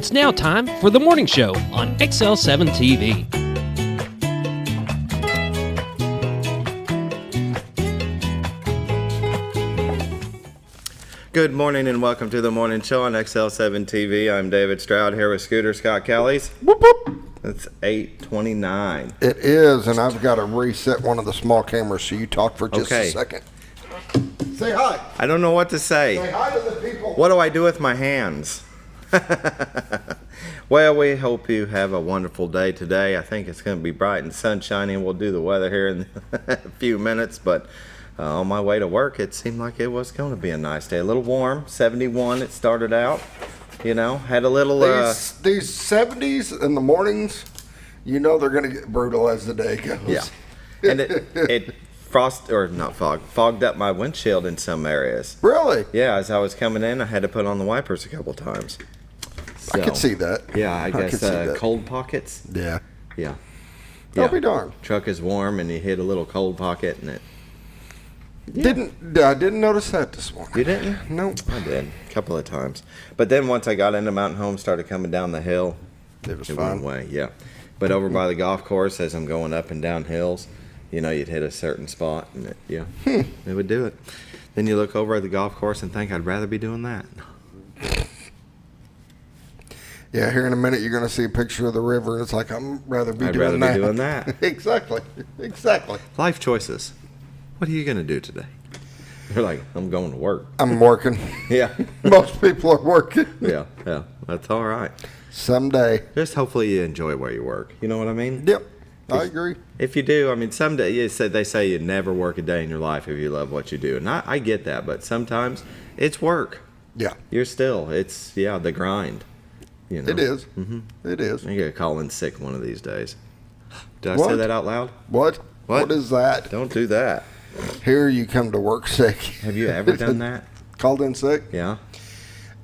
It's now time for the morning show on XL7-TV. Good morning and welcome to the morning show on XL7-TV. I'm David Stroud here with Scooter Scott Kelly's. Whoop, whoop. It's 8:29. It is, and I've got to reset one of the small cameras so you talk for just a second. Say hi. I don't know what to say. Say hi to the people. What do I do with my hands? Well, we hope you have a wonderful day today. I think it's going to be bright and sunshiny. We'll do the weather here in a few minutes, but on my way to work, it seemed like it was going to be a nice day. A little warm, 71 it started out. You know, had a little... These 70s in the mornings, you know they're going to get brutal as the day goes. Yeah. And it fogged up my windshield in some areas. Really? Yeah, as I was coming in, I had to put on the wipers a couple times. So, I could see that. Yeah, I guess cold pockets. Yeah. Yeah. I'll be darned. Truck is warm and you hit a little cold pocket and it... Yeah. I didn't notice that this morning. You didn't? No. I did. A couple of times. But then once I got into Mountain Home, started coming down the hill. It was fine. fine. One way, yeah. But over by the golf course, as I'm going up and down hills, you know, you'd hit a certain spot and it would do it. Then you look over at the golf course and think, I'd rather be doing that. Yeah, here in a minute you're going to see a picture of the river. It's like, I'd rather be I'd doing rather be doing that. Exactly. Life choices. What are you going to do today? They're like, I'm going to work. I'm working. Yeah. Most people are working. Yeah. That's all right. Someday. Just hopefully you enjoy where you work. You know what I mean? Yep. I agree. If you do, I mean, someday they say you never work a day in your life if you love what you do. And I get that, but sometimes it's work. Yeah. It's the grind. You know? It is. Mm-hmm. It is. You got to call in sick one of these days. Did I What? say that out loud? What? What is that? Don't do that. Here you come to work sick. Have you ever done that? Called in sick? Yeah.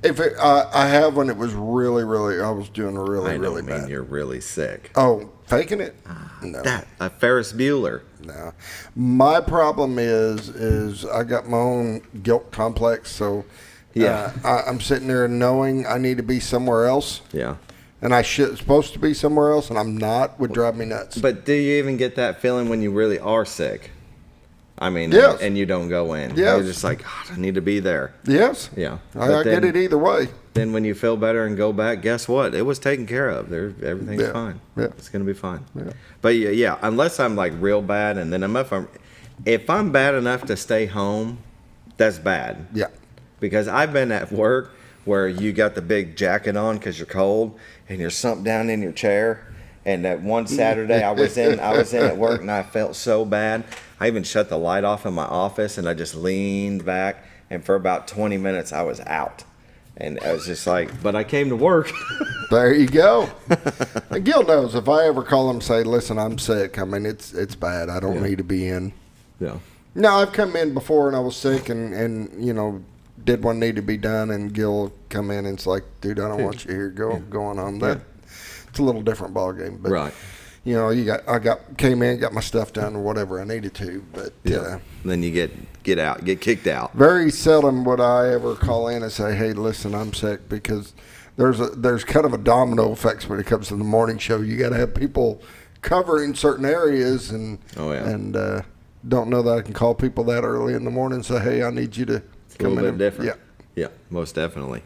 I have when it was really, I was doing really, really bad. You're really sick. Oh, faking it? No. A Ferris Bueller. No. My problem is I got my own guilt complex, so yeah. I'm sitting there knowing I need to be somewhere else. Yeah. And supposed to be somewhere else, and I'm not, would drive me nuts. But do you even get that feeling when you really are sick? I mean, yes. And you don't go in. Yes. You're just like, God, I need to be there. Yes. Yeah. I get it either way. Then when you feel better and go back, guess what? It was taken care of. Everything's fine. Yeah. It's going to be fine. Yeah. But yeah, unless I'm like real bad, and then if I'm bad enough to stay home, that's bad. Yeah. Because I've been at work where you got the big jacket on because you're cold and you're sunk down in your chair. And that one Saturday I was in at work and I felt so bad. I even shut the light off in my office and I just leaned back, and for about 20 minutes I was out. And I was just like, but I came to work. There you go. And Gil knows if I ever call him and say, listen, I'm sick, I mean, it's bad. I don't need to be in. Yeah. No, I've come in before and I was sick and you know, did what needed to be done, and Gil come in and it's like, dude, I don't want you here. Go on home. It's a little different ball game, but right. You know, came in, got my stuff done or whatever I needed to, but then you get kicked out. Very seldom would I ever call in and say, hey, listen, I'm sick, because there's kind of a domino effect when it comes to the morning show. You got to have people covering certain areas, and don't know that I can call people that early in the morning and say, hey, I need you to come in. A little bit different. Yeah, most definitely.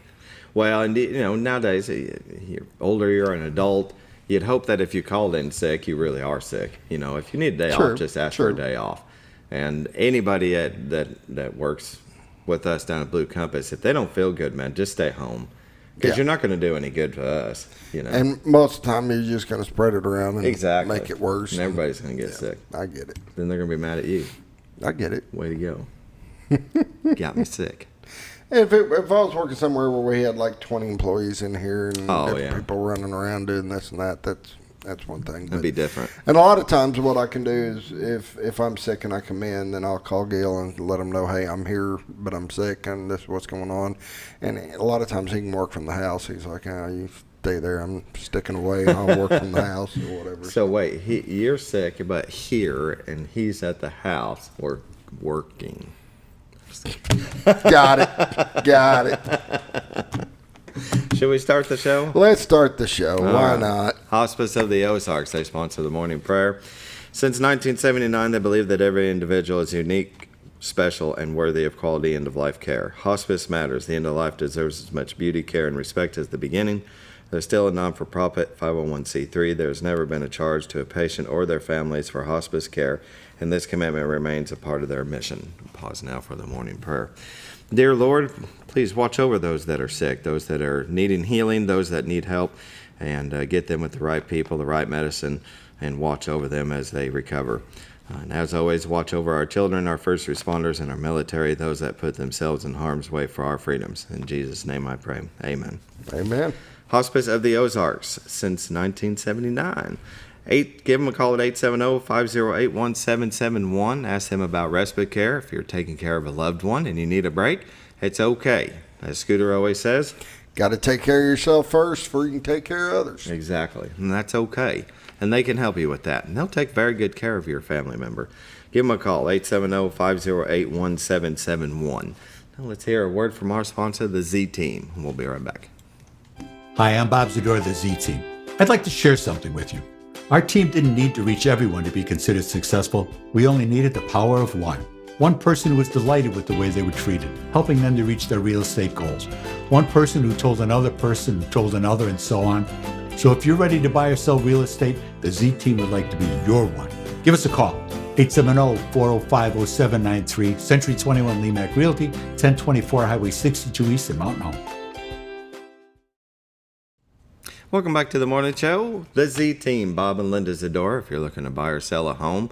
Well, and you know, nowadays, you're older, you're an adult. You'd hope that if you called in sick, you really are sick. You know, if you need a day off, just ask for a day off. And anybody that works with us down at Blue Compass, if they don't feel good, man, just stay home. Because you're not going to do any good to us, you know. And most of the time, you're just going to spread it around and make it worse. And everybody's going to get sick. I get it. Then they're going to be mad at you. I get it. Way to go. Got me sick. If I was working somewhere where we had like 20 employees in here and people running around doing this and that, that's one thing. That'd be different. And a lot of times what I can do is if I'm sick and I come in, then I'll call Gail and let him know, hey, I'm here, but I'm sick and this is what's going on. And a lot of times he can work from the house. He's like, you stay there. I'm sticking away and I'll work from the house or whatever. So wait, you're sick, but here, and he's at the house working. Got it. Should we start the show? Let's start the show. Why not? Hospice of the Ozarks. They sponsor the morning prayer. Since 1979, they believe that every individual is unique, special, and worthy of quality end-of-life care. Hospice matters. The end of life deserves as much beauty, care, and respect as the beginning. They're still a non-for-profit 501c3. There has never been a charge to a patient or their families for hospice care, and this commitment remains a part of their mission. Pause now for the morning prayer. Dear Lord, please watch over those that are sick, those that are needing healing, those that need help, and get them with the right people, the right medicine, and watch over them as they recover. And as always, watch over our children, our first responders, and our military, those that put themselves in harm's way for our freedoms. In Jesus' name I pray. Amen. Amen. Hospice of the Ozarks since 1979. Give them a call at 870-508-1771. Ask them about respite care. If you're taking care of a loved one and you need a break, it's okay. As Scooter always says, got to take care of yourself first before you can take care of others. Exactly. And that's okay. And they can help you with that. And they'll take very good care of your family member. Give them a call, 870-508-1771. Now let's hear a word from our sponsor, the Z-Team. We'll be right back. Hi, I'm Bob Zador of the Z-Team. I'd like to share something with you. Our team didn't need to reach everyone to be considered successful. We only needed the power of one. One person who was delighted with the way they were treated, helping them to reach their real estate goals. One person who told another person who told another, and so on. So if you're ready to buy or sell real estate, the Z-Team would like to be your one. Give us a call, 870-405-0793, Century 21 Lemac Realty, 1024 Highway 62 East in Mountain Home. Welcome back to the morning show. The Z-Team, Bob and Linda Zador. If you're looking to buy or sell a home,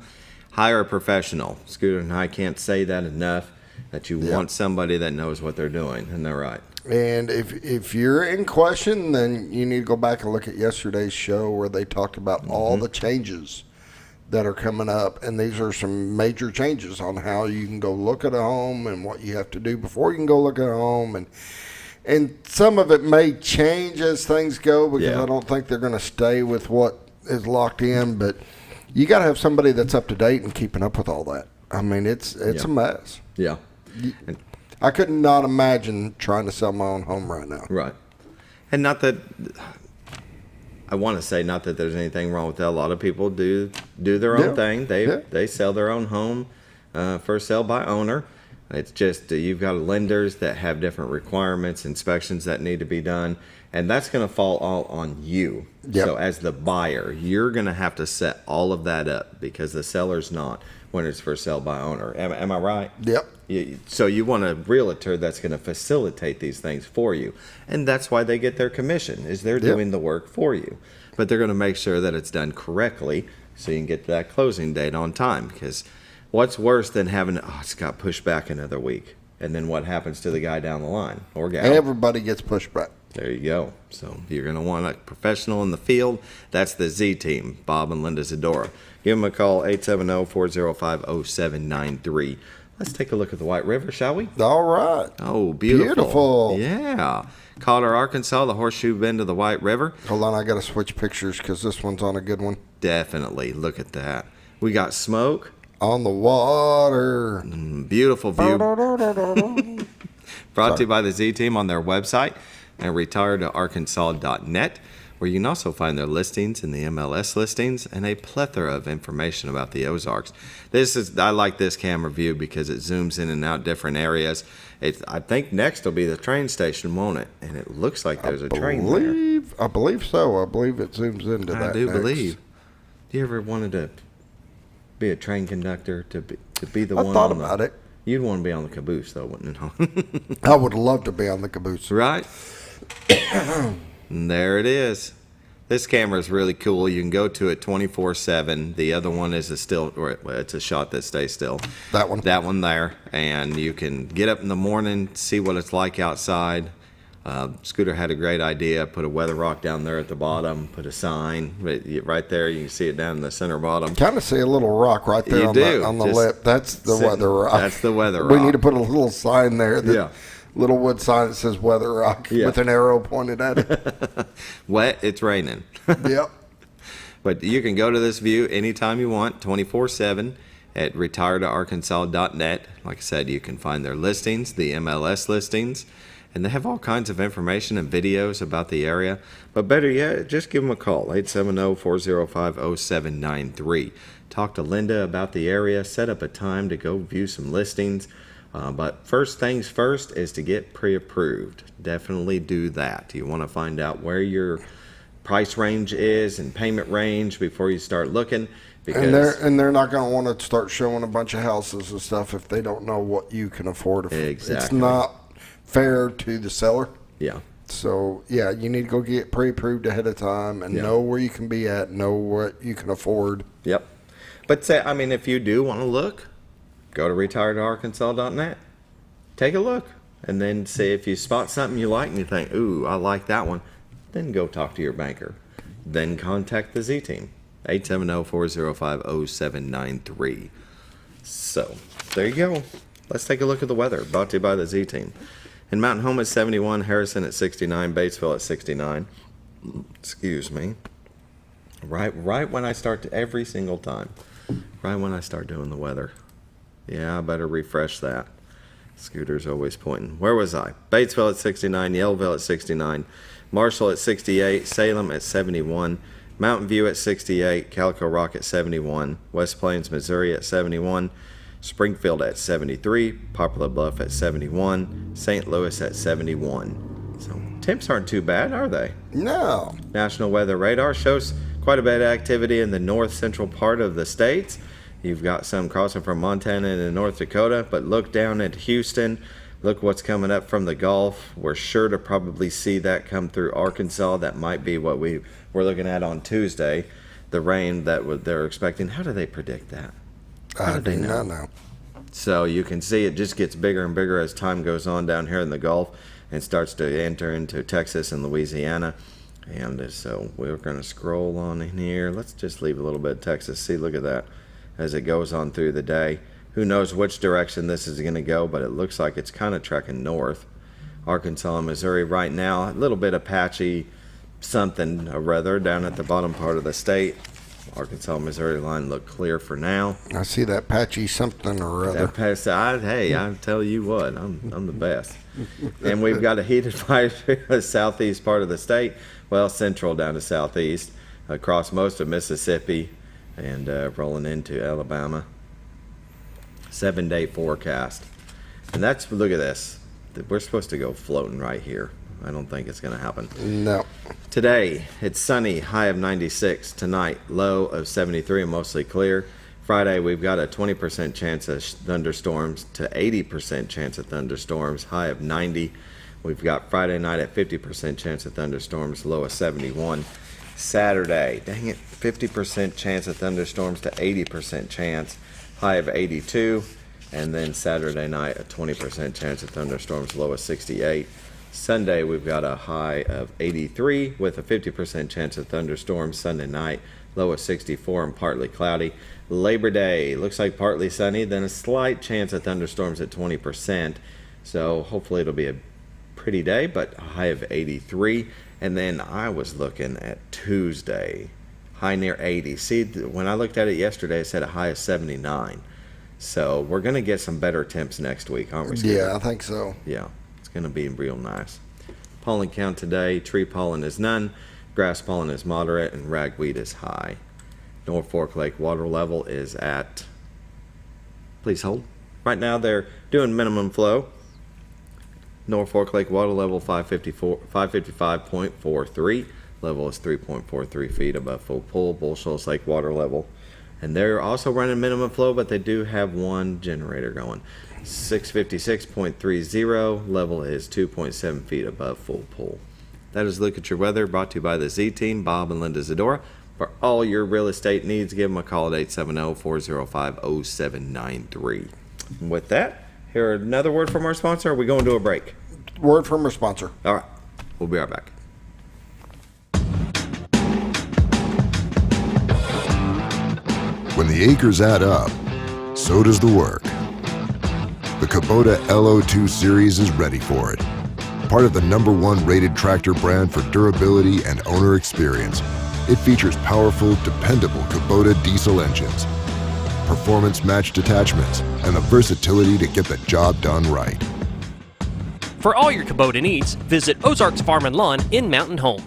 hire a professional. Scooter and I can't say that enough, that you want somebody that knows what they're doing, and they're right. And if you're in question, then you need to go back and look at yesterday's show where they talked about all the changes that are coming up. And these are some major changes on how you can go look at a home and what you have to do before you can go look at a home. And some of it may change as things go, because I don't think they're going to stay with what is locked in. But you got to have somebody that's up to date and keeping up with all that. I mean, it's a mess. Yeah. I could not imagine trying to sell my own home right now. Right. And not that, I want to say not that there's anything wrong with that. A lot of people do their own thing. They sell their own home for sale by owner. It's just you've got lenders that have different requirements, inspections that need to be done, and that's going to fall all on you. Yep. So as the buyer, you're going to have to set all of that up, because the seller's not when it's for sale by owner. Am I right? Yep. So you want a realtor that's going to facilitate these things for you, and that's why they get their commission, is they're doing the work for you. But they're going to make sure that it's done correctly so you can get to that closing date on time, because what's worse than having, it's got pushed back another week, and then what happens to the guy down the line or gal? Everybody gets pushed back. There you go. So you're going to want a professional in the field. That's the Z-Team, Bob and Linda Zadora. Give them a call, 870-405-0793. Let's take a look at the White River, shall we? All right. Oh, beautiful. Beautiful. Yeah. Collar, Arkansas, the horseshoe bend of the White River. Hold on, I got to switch pictures because this one's on a good one. Definitely. Look at that. We got smoke. On the water. Beautiful view. Brought to you by the Z-Team on their website and retiredtoarkansas.net, where you can also find their listings and the MLS listings and a plethora of information about the Ozarks. I like this camera view because it zooms in and out different areas. I think next will be the train station, won't it? And it looks like there's a train there. I believe so. I believe it zooms into that. I do next. believe. Do you ever wanted to be a train conductor, to be the I one? thought about it. You'd want to be on the caboose, though, wouldn't you? I would love to be on the caboose. Right? And there it is. This camera is really cool. You can go to it 24/7. The other one is it's a shot that stays still. That one. That one there. And you can get up in the morning, see what it's like outside. Scooter had a great idea. Put a weather rock down there at the bottom. Put a sign right there. You can see it down in the center bottom. Kind of see a little rock right there on the lip. That's the weather rock. That's the weather rock. We need to put a little sign there. Little wood sign that says weather rock with an arrow pointed at it. Wet, it's raining. Yep. But you can go to this view anytime you want, 24/7 at retiredtoarkansas.net. Like I said, you can find their listings, the MLS listings, and they have all kinds of information and videos about the area. But better yet, just give them a call, 870-405-0793. Talk to Linda about the area, set up a time to go view some listings. But first things first is to get pre-approved. Definitely do that. You want to find out where your price range is and payment range before you start looking. Because they're not going to want to start showing a bunch of houses and stuff if they don't know what you can afford. Exactly. It's not fair to the seller. Yeah. So, yeah, you need to go get pre-approved ahead of time and know where you can be at, know what you can afford. Yep. But if you do want to look, go to retiredarkansas.net. Take a look. And then see if you spot something you like and you think, ooh, I like that one. Then go talk to your banker. Then contact the Z-Team. 870-405-0793. So, there you go. Let's take a look at the weather. Brought to you by the Z-Team. In Mountain Home at 71, Harrison at 69, Batesville at 69. Excuse me. Right when I start every single time. Right when I start doing the weather. Yeah, I better refresh that. Scooter's always pointing. Where was I? Batesville at 69, Yellville at 69, Marshall at 68, Salem at 71, Mountain View at 68, Calico Rock at 71, West Plains, Missouri at 71, Springfield at 73, Poplar Bluff at 71, St. Louis at 71. So temps aren't too bad, are they? No. National Weather Radar shows quite a bit of activity in the north central part of the states. You've got some crossing from Montana into North Dakota, but look down at Houston. Look what's coming up from the Gulf. We're sure to probably see that come through Arkansas. That might be what we're looking at on Tuesday. The rain that they're expecting. How do they predict that? How do they know? I know. So you can see it just gets bigger and bigger as time goes on down here in the Gulf and starts to enter into Texas and Louisiana. And so we're going to scroll on in here. Let's just leave a little bit of Texas. See, look at that as it goes on through the day. Who knows which direction this is going to go, but it looks like it's kind of trekking north. Arkansas and Missouri right now, a little bit of patchy something or rather down at the bottom part of the state. Arkansas and Missouri line look clear for now. I see that patchy something or other. Hey, I tell you what, I'm the best. And we've got a heated fire in the southeast part of the state. Well, central down to southeast, across most of Mississippi, and rolling into Alabama. 7-day forecast. And look at this. We're supposed to go floating right here. I don't think it's going to happen. No. Today, it's sunny, high of 96. Tonight, low of 73 and mostly clear. Friday, we've got a 20% chance of thunderstorms to 80% chance of thunderstorms, high of 90. We've got Friday night at 50% chance of thunderstorms, low of 71. Saturday, dang it, 50% chance of thunderstorms to 80% chance, high of 82. And then Saturday night, a 20% chance of thunderstorms, low of 68. Sunday, we've got a high of 83 with a 50% chance of thunderstorms. Sunday night, low of 64 and partly cloudy. Labor Day, looks like partly sunny, then a slight chance of thunderstorms at 20%. So hopefully it'll be a pretty day, but a high of 83. And then I was looking at Tuesday, high near 80. See, when I looked at it yesterday, it said a high of 79. So we're going to get some better temps next week, aren't we, Scooter? Yeah, I think so. Yeah, it's going to be real nice. Pollen count today, tree pollen is none, grass pollen is moderate, and ragweed is high. North Fork Lake water level is at, please hold. Right now they're doing minimum flow. North Fork Lake water level 555.43. Level is 3.43 feet above full pool. Bull Shoals Lake water level. And they're also running minimum flow, but they do have one generator going. 656.30. Level is 2.7 feet above full pool. That is Look at Your Weather, brought to you by the Z-Team, Bob and Linda Zadora. For all your real estate needs, give them a call at 870-405-0793. And with that, here another word from our sponsor. Are we going to a break? Word from our sponsor. All right. We'll be right back. When the acres add up, so does the work. The Kubota LO2 Series is ready for it. Part of the #1 rated tractor brand for durability and owner experience, it features powerful, dependable Kubota diesel engines, performance-matched attachments, and the versatility to get the job done right. For all your Kubota needs, visit Ozarks Farm and Lawn in Mountain Home.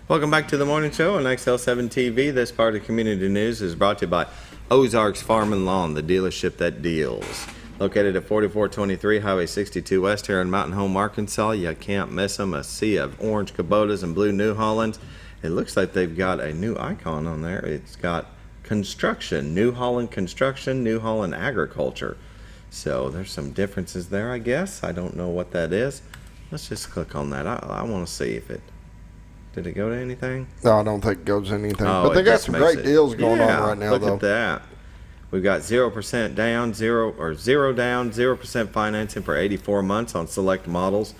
Welcome back to the morning show on XL7-TV. This part of community news is brought to you by Ozarks Farm and Lawn, the dealership that deals. Located at 4423 Highway 62 West here in Mountain Home, Arkansas. You can't miss them. A sea of orange Kubotas and blue New Hollands. It looks like they've got a new icon on there. It's got construction, New Holland construction, New Holland agriculture. So there's some differences there, I guess. I don't know what that is. Let's just click on that. I want to see if it... Did it go to anything? No, I don't think it goes to anything. But they got some great deals going on right now, look at that. We've got 0% down, 0% financing for 84 months on select models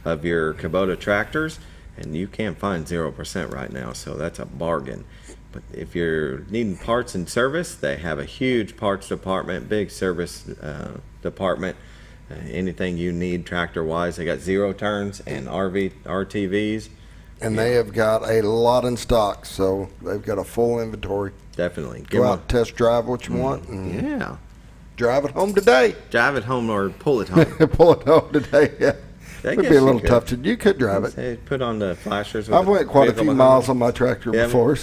of your Kubota tractors, and you can't find 0% right now, so that's a bargain. But if you're needing parts and service, they have a huge parts department, big service department. Anything you need tractor-wise, they got zero turns and RTVs. And they have got a lot in stock, so they've got a full inventory. Definitely. Go out, test drive what you want, and drive it home today. Drive it home or pull it home. Pull it home today, yeah. It would be a little tough. You could drive it. Hey, put on the flashers. I've went quite a few miles on my tractor before.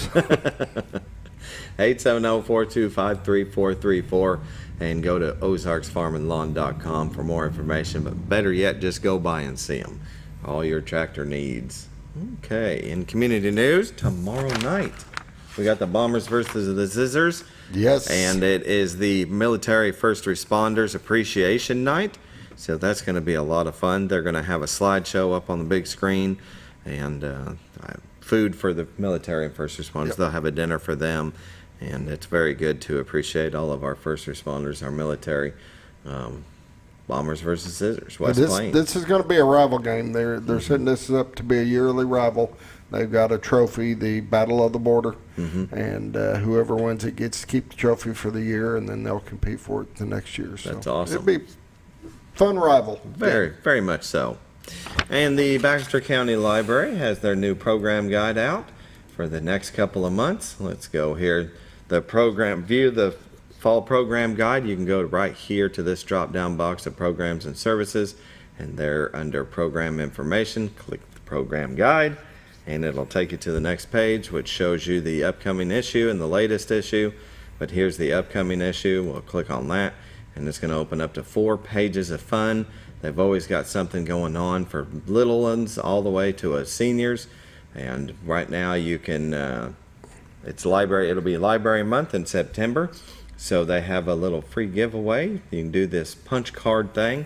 870-425-3434 and go to ozarksfarmandlawn.com for more information. But better yet, just go by and see them. All your tractor needs. Okay, in community news, tomorrow night we got the Bombers versus the Zizzers. Yes. And it is the Military First Responders Appreciation Night. So that's going to be a lot of fun. They're going to have a slideshow up on the big screen and food for the military and first responders. Yep. They'll have a dinner for them. And it's very good to appreciate all of our first responders, our military. Bombers versus Scissors, West Plains. This is going to be a rival game. They're setting this up to be a yearly rival. They've got a trophy, the Battle of the Border, and whoever wins it gets to keep the trophy for the year, and then they'll compete for it the next year. So that's awesome. It'll be fun rival. Very, very much so. And the Baxter County Library has their new program guide out for the next couple of months. Let's go here. The program view the fall program guide. You can go right here to this drop down box of programs and services, and there under program information, click the program guide, and it'll take you to the next page, which shows you the upcoming issue and the latest issue. But here's the upcoming issue. We'll click on that, and it's going to open up to 4 pages of fun. They've always got something going on for little ones all the way to seniors. And right now you can it'll be library month in September. So they have a little free giveaway. You can do this punch card thing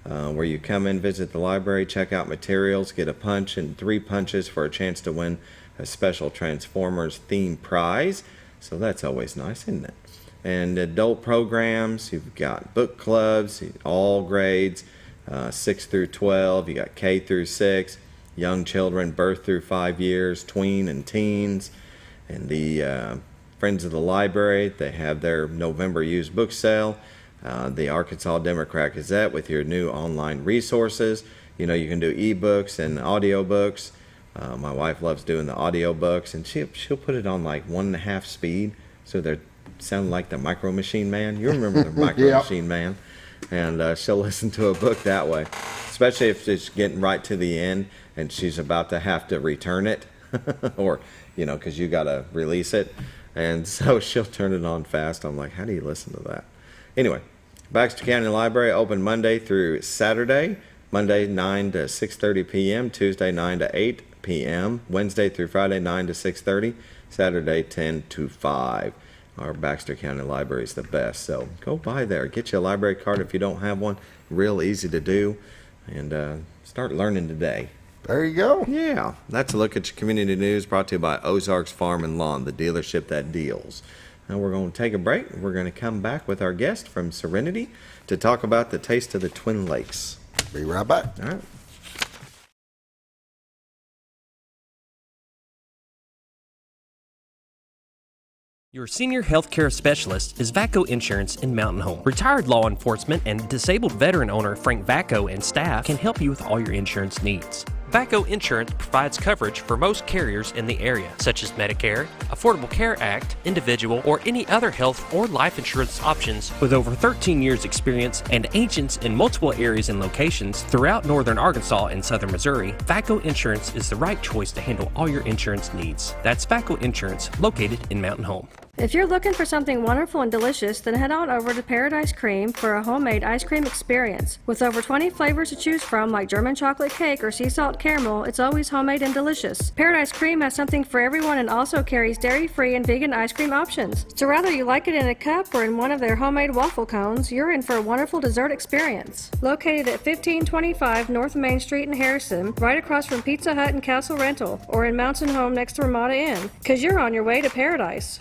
where you come in, visit the library, check out materials, get a punch and 3 punches for a chance to win a special Transformers themed prize. So that's always nice, isn't it? And adult programs, you've got book clubs, all grades, 6 through 12. You got K through 6, young children, birth through 5 years, tween and teens, and the Friends of the Library, they have their November used book sale. The Arkansas Democrat Gazette with your new online resources. You know, you can do ebooks and audiobooks. My wife loves doing the audiobooks, and she'll put it on like 1.5 speed, so they're sounding like the Micro Machine Man. You remember the Micro Machine Man? And she'll listen to a book that way, especially if it's getting right to the end and she's about to have to return it or, you know, because you got to release it. And so she'll turn it on fast. I'm like, how do you listen to that? Anyway, Baxter County Library open Monday through Saturday. Monday 9 to 6:30 p.m., Tuesday 9 to 8 p.m., Wednesday through Friday 9 to 6:30, Saturday 10 to 5. Our Baxter County Library is the best. So go by there. Get you a library card if you don't have one. Real easy to do. And start learning today. There you go. Yeah. That's a look at your community news brought to you by Ozarks Farm and Lawn, the dealership that deals. Now we're going to take a break. We're going to come back with our guest from Serenity to talk about the taste of the Twin Lakes. Be right back. All right. Your senior healthcare specialist is VACO Insurance in Mountain Home. Retired law enforcement and disabled veteran owner Frank VACO and staff can help you with all your insurance needs. VACO Insurance provides coverage for most carriers in the area, such as Medicare, Affordable Care Act, individual, or any other health or life insurance options. With over 13 years experience and agents in multiple areas and locations throughout northern Arkansas and southern Missouri, VACO Insurance is the right choice to handle all your insurance needs. That's VACO Insurance, located in Mountain Home. If you're looking for something wonderful and delicious, then head on over to Paradise Cream for a homemade ice cream experience. With over 20 flavors to choose from, like German chocolate cake or sea salt caramel, it's always homemade and delicious. Paradise Cream has something for everyone and also carries dairy-free and vegan ice cream options. So whether you like it in a cup or in one of their homemade waffle cones, you're in for a wonderful dessert experience. Located at 1525 North Main Street in Harrison, right across from Pizza Hut and Castle Rental, or in Mountain Home next to Ramada Inn, because you're on your way to paradise.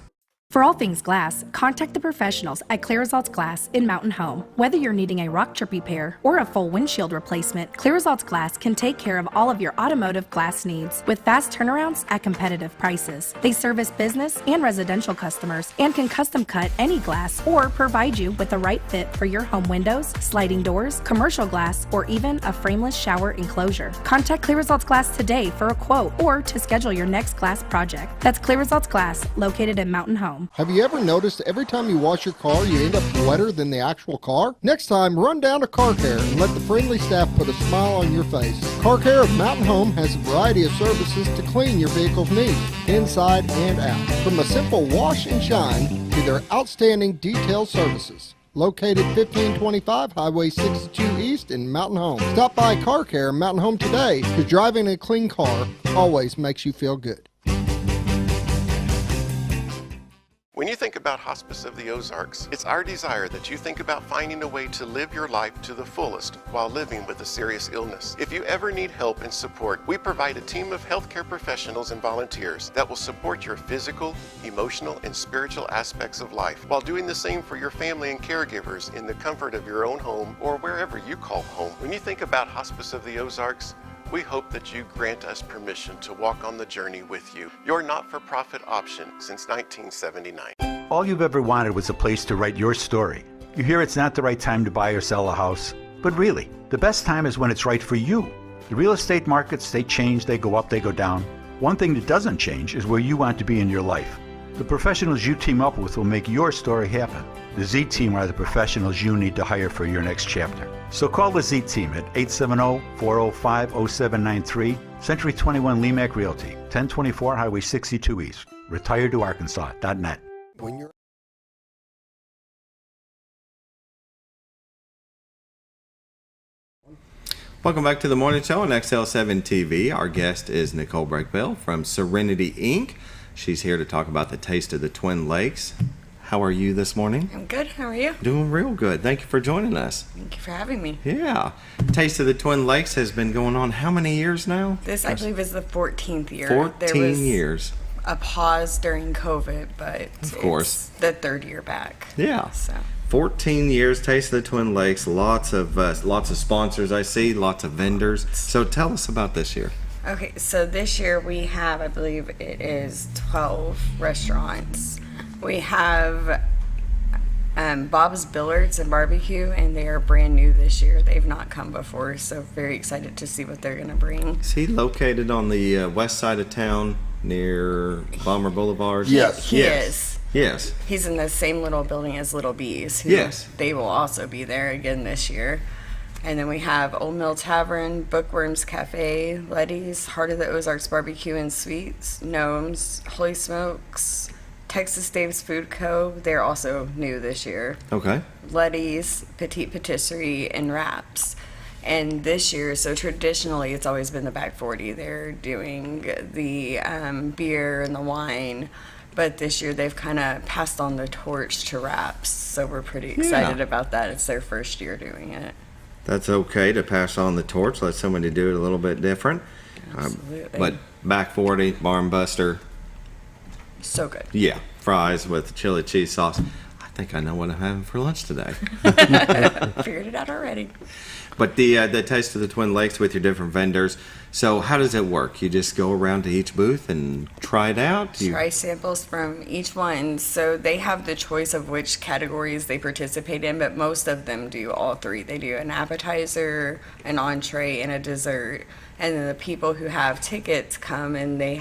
For all things glass, contact the professionals at Clear Results Glass in Mountain Home. Whether you're needing a rock chip repair or a full windshield replacement, Clear Results Glass can take care of all of your automotive glass needs with fast turnarounds at competitive prices. They service business and residential customers and can custom cut any glass or provide you with the right fit for your home windows, sliding doors, commercial glass, or even a frameless shower enclosure. Contact Clear Results Glass today for a quote or to schedule your next glass project. That's Clear Results Glass, located in Mountain Home. Have you ever noticed every time you wash your car, you end up wetter than the actual car? Next time, run down to Car Care and let the friendly staff put a smile on your face. Car Care of Mountain Home has a variety of services to clean your vehicle's needs, inside and out. From a simple wash and shine to their outstanding detailed services. Located 1525 Highway 62 East in Mountain Home. Stop by Car Care in Mountain Home today, because driving a clean car always makes you feel good. When you think about Hospice of the Ozarks, it's our desire that you think about finding a way to live your life to the fullest while living with a serious illness. If you ever need help and support, we provide a team of healthcare professionals and volunteers that will support your physical, emotional, and spiritual aspects of life while doing the same for your family and caregivers in the comfort of your own home or wherever you call home. When you think about Hospice of the Ozarks, we hope that you grant us permission to walk on the journey with you. Your not-for-profit option since 1979. All you've ever wanted was a place to write your story. You hear it's not the right time to buy or sell a house, but really, the best time is when it's right for you. The real estate markets, they change, they go up, they go down. One thing that doesn't change is where you want to be in your life. The professionals you team up with will make your story happen. The Z Team are the professionals you need to hire for your next chapter. So call the Z Team at 870-405-0793, Century 21 Lemac Realty, 1024 Highway 62 East, retiredtoarkansas.net. When you're Welcome back to the morning show on XL7-TV. Our guest is Nicole Brakebill from Serenity Inc. She's here to talk about the Taste of the Twin Lakes. How are you this morning? I'm good. How are you? Doing real good. Thank you for joining us. Thank you for having me. Yeah. Taste of the Twin Lakes has been going on how many years now? This, I believe, is the 14th year. 14 years. A pause during COVID, but of course, it's the third year back. Yeah. So 14 years, Taste of the Twin Lakes. Lots of sponsors I see, lots of vendors. So tell us about this year. Okay, so this year we have, I believe it is 12 restaurants. We have Bob's Billiards and Barbecue, and they are brand new this year. They've not come before, so very excited to see what they're going to bring. Is he located on the west side of town near Bomber Boulevard? Yes. He is. Yes. He's in the same little building as Little Bees. Yes. They will also be there again this year. And then we have Old Mill Tavern, Bookworms Cafe, Letty's, Heart of the Ozarks Barbecue and Sweets, Gnomes, Holy Smokes, Texas Dave's Food Co. They're also new this year. Okay. Letty's, Petite Patisserie, and Wraps. And this year, so traditionally, it's always been the Back 40. They're doing the beer and the wine. But this year, they've kind of passed on the torch to Wraps. So we're pretty excited about that. It's their first year doing it. That's okay to pass on the torch, let somebody do it a little bit different. Absolutely. But Back 40, Barn Buster. So good. Yeah, fries with chili cheese sauce. think I know what I'm having for lunch today. Figured it out already. But the Taste of the Twin Lakes with your different vendors. So how does it work? You just go around to each booth and try it out? Try samples from each one. So they have the choice of which categories they participate in, but most of them do all three. They do an appetizer, an entree, and a dessert. And then the people who have tickets come and they